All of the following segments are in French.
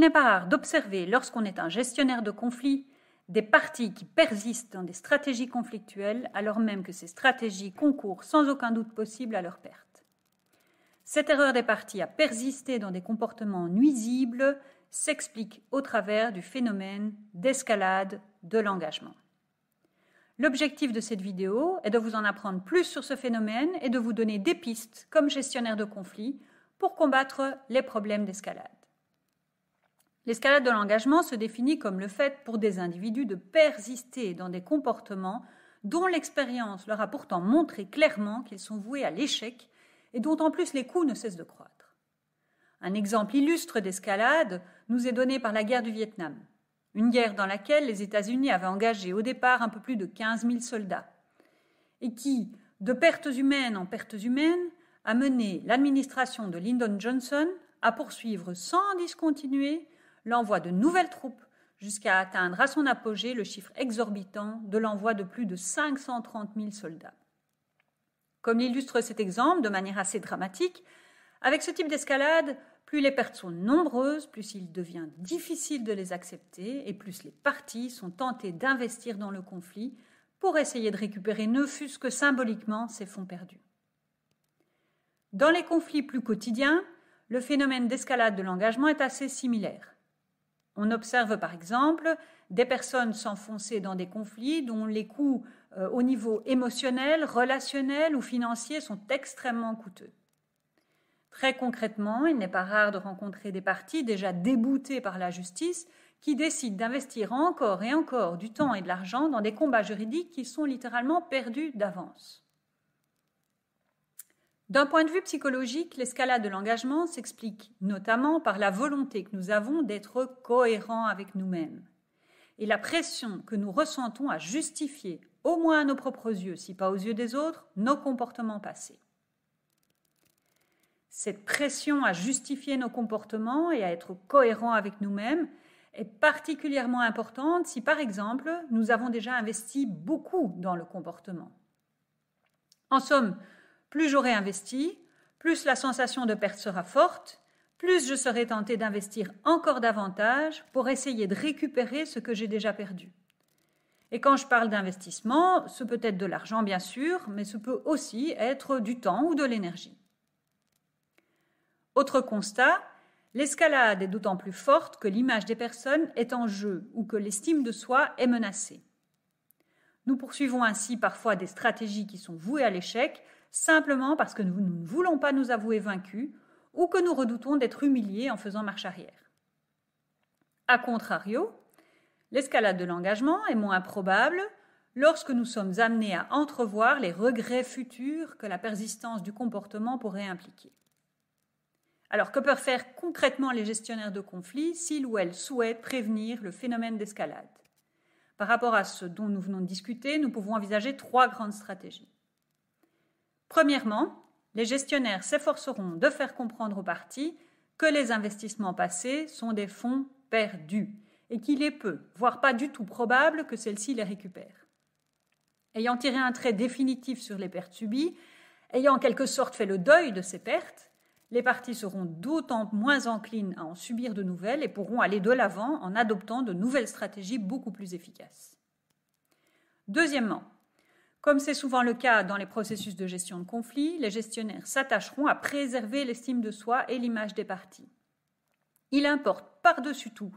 n'est pas rare d'observer, lorsqu'on est un gestionnaire de conflits, des parties qui persistent dans des stratégies conflictuelles, alors même que ces stratégies concourent sans aucun doute possible à leur perte. Cette erreur des parties à persister dans des comportements nuisibles s'explique au travers du phénomène d'escalade de l'engagement. L'objectif de cette vidéo est de vous en apprendre plus sur ce phénomène et de vous donner des pistes comme gestionnaire de conflits pour combattre les problèmes d'escalade. L'escalade de l'engagement se définit comme le fait pour des individus de persister dans des comportements dont l'expérience leur a pourtant montré clairement qu'ils sont voués à l'échec et dont en plus les coûts ne cessent de croître. Un exemple illustre d'escalade nous est donné par la guerre du Vietnam, une guerre dans laquelle les États-Unis avaient engagé au départ un peu plus de 15 000 soldats et qui, de pertes humaines en pertes humaines, a mené l'administration de Lyndon Johnson à poursuivre sans discontinuer l'envoi de nouvelles troupes jusqu'à atteindre à son apogée le chiffre exorbitant de l'envoi de plus de 530 000 soldats. Comme l'illustre cet exemple de manière assez dramatique, avec ce type d'escalade, plus les pertes sont nombreuses, plus il devient difficile de les accepter et plus les parties sont tentées d'investir dans le conflit pour essayer de récupérer ne fût-ce que symboliquement ces fonds perdus. Dans les conflits plus quotidiens, le phénomène d'escalade de l'engagement est assez similaire. On observe par exemple des personnes s'enfoncer dans des conflits dont les coûts au niveau émotionnel, relationnel ou financier sont extrêmement coûteux. Très concrètement, il n'est pas rare de rencontrer des parties déjà déboutées par la justice qui décident d'investir encore et encore du temps et de l'argent dans des combats juridiques qui sont littéralement perdus d'avance. D'un point de vue psychologique, l'escalade de l'engagement s'explique notamment par la volonté que nous avons d'être cohérents avec nous-mêmes et la pression que nous ressentons à justifier, au moins à nos propres yeux, si pas aux yeux des autres, nos comportements passés. Cette pression à justifier nos comportements et à être cohérents avec nous-mêmes est particulièrement importante si, par exemple, nous avons déjà investi beaucoup dans le comportement. En somme, plus j'aurai investi, plus la sensation de perte sera forte, plus je serai tenté d'investir encore davantage pour essayer de récupérer ce que j'ai déjà perdu. Et quand je parle d'investissement, ce peut être de l'argent bien sûr, mais ce peut aussi être du temps ou de l'énergie. Autre constat, l'escalade est d'autant plus forte que l'image des personnes est en jeu ou que l'estime de soi est menacée. Nous poursuivons ainsi parfois des stratégies qui sont vouées à l'échec simplement parce que nous ne voulons pas nous avouer vaincus ou que nous redoutons d'être humiliés en faisant marche arrière. A contrario, l'escalade de l'engagement est moins probable lorsque nous sommes amenés à entrevoir les regrets futurs que la persistance du comportement pourrait impliquer. Alors, que peuvent faire concrètement les gestionnaires de conflits s'ils ou elles souhaitent prévenir le phénomène d'escalade ? Par rapport à ce dont nous venons de discuter, nous pouvons envisager 3 grandes stratégies. Premièrement, les gestionnaires s'efforceront de faire comprendre aux parties que les investissements passés sont des fonds perdus et qu'il est peu, voire pas du tout probable que celles-ci les récupèrent. Ayant tiré un trait définitif sur les pertes subies, ayant en quelque sorte fait le deuil de ces pertes, les parties seront d'autant moins enclines à en subir de nouvelles et pourront aller de l'avant en adoptant de nouvelles stratégies beaucoup plus efficaces. Deuxièmement, comme c'est souvent le cas dans les processus de gestion de conflits, les gestionnaires s'attacheront à préserver l'estime de soi et l'image des parties. Il importe par-dessus tout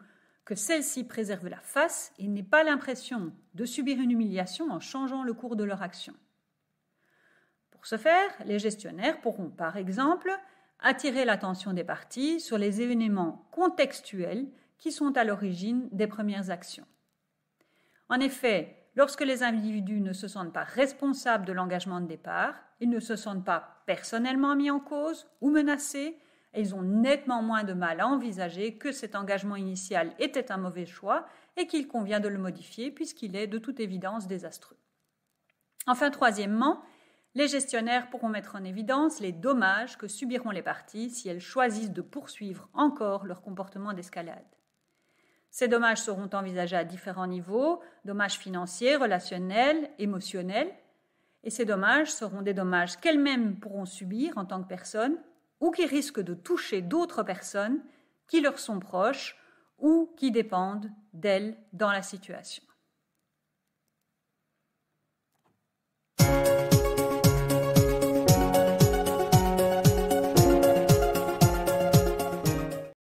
que celles-ci préservent la face et n'aient pas l'impression de subir une humiliation en changeant le cours de leur action. Pour ce faire, les gestionnaires pourront, par exemple, attirer l'attention des parties sur les événements contextuels qui sont à l'origine des premières actions. En effet, lorsque les individus ne se sentent pas responsables de l'engagement de départ, ils ne se sentent pas personnellement mis en cause ou menacés, et ils ont nettement moins de mal à envisager que cet engagement initial était un mauvais choix et qu'il convient de le modifier puisqu'il est de toute évidence désastreux. Enfin, troisièmement, les gestionnaires pourront mettre en évidence les dommages que subiront les parties si elles choisissent de poursuivre encore leur comportement d'escalade. Ces dommages seront envisagés à différents niveaux, dommages financiers, relationnels, émotionnels, et ces dommages seront des dommages qu'elles-mêmes pourront subir en tant que personnes ou qui risquent de toucher d'autres personnes qui leur sont proches ou qui dépendent d'elle dans la situation.